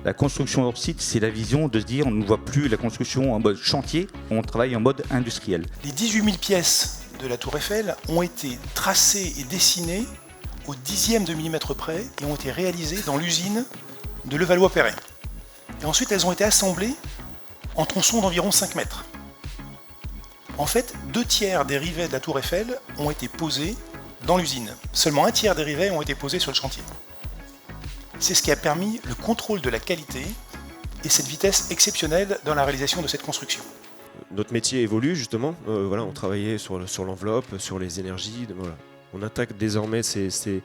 La construction hors site, c'est la vision de se dire on ne voit plus la construction en mode chantier, on travaille en mode industriel. Les 18 000 pièces de la Tour Eiffel ont été tracées et dessinées au dixième de millimètre près et ont été réalisées dans l'usine de Levallois-Perret. Et ensuite, elles ont été assemblées en tronçons d'environ 5 mètres. En fait, 2/3 des rivets de la Tour Eiffel ont été posés dans l'usine. Seulement 1/3 des rivets ont été posés sur le chantier. C'est ce qui a permis le contrôle de la qualité et cette vitesse exceptionnelle dans la réalisation de cette construction. Notre métier évolue justement, on travaillait sur l'enveloppe, sur les énergies, voilà. On attaque désormais ces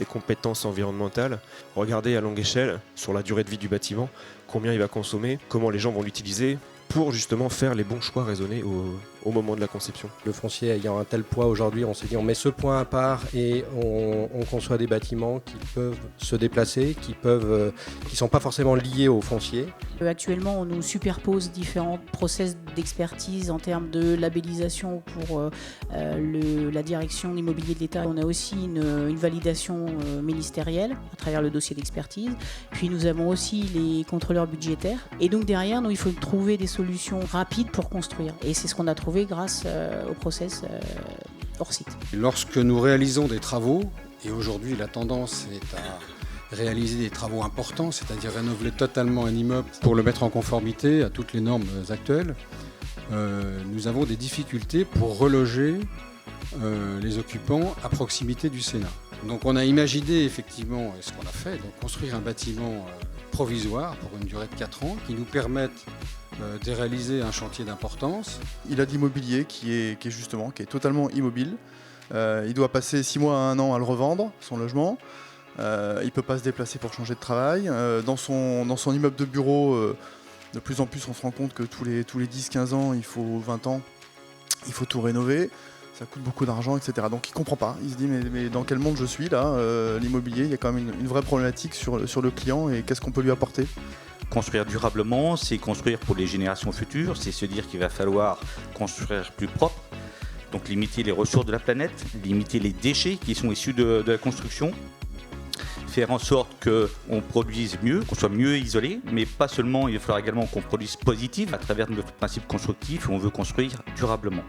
compétences environnementales. Regardez à longue échelle, sur la durée de vie du bâtiment, combien il va consommer, comment les gens vont l'utiliser, pour justement faire les bons choix raisonnés au moment de la conception. Le foncier ayant un tel poids aujourd'hui, on s'est dit on met ce point à part et on conçoit des bâtiments qui peuvent se déplacer, qui ne sont pas forcément liés au foncier. Actuellement, on nous superpose différents process d'expertise en termes de labellisation pour la direction de l'immobilier de l'État. On a aussi une validation ministérielle à travers le dossier d'expertise. Puis nous avons aussi les contrôleurs budgétaires. Et donc derrière, nous, il faut trouver des solutions rapides pour construire. Et c'est ce qu'on a trouvé grâce au process hors site. Lorsque nous réalisons des travaux, et aujourd'hui la tendance est à réaliser des travaux importants, c'est-à-dire rénover totalement un immeuble pour le mettre en conformité à toutes les normes actuelles, nous avons des difficultés pour reloger les occupants à proximité du Sénat. Donc on a imaginé effectivement ce qu'on a fait, donc construire un bâtiment provisoire pour une durée de 4 ans qui nous permette de réaliser un chantier d'importance. Il a de l'immobilier qui est totalement immobile. Il doit passer 6 mois à 1 an à le revendre, son logement. Il ne peut pas se déplacer pour changer de travail. Dans son immeuble de bureau, de plus en plus on se rend compte que tous les 10-15 ans, il faut 20 ans, il faut tout rénover. Ça coûte beaucoup d'argent, etc. Donc il ne comprend pas. Il se dit mais dans quel monde je suis là l'immobilier, il y a quand même une vraie problématique sur le client et qu'est-ce qu'on peut lui apporter. Construire durablement, c'est construire pour les générations futures, c'est se dire qu'il va falloir construire plus propre, donc limiter les ressources de la planète, limiter les déchets qui sont issus de la construction, faire en sorte qu'on produise mieux, qu'on soit mieux isolé, mais pas seulement, il va falloir également qu'on produise positif à travers notre principe constructif où on veut construire durablement.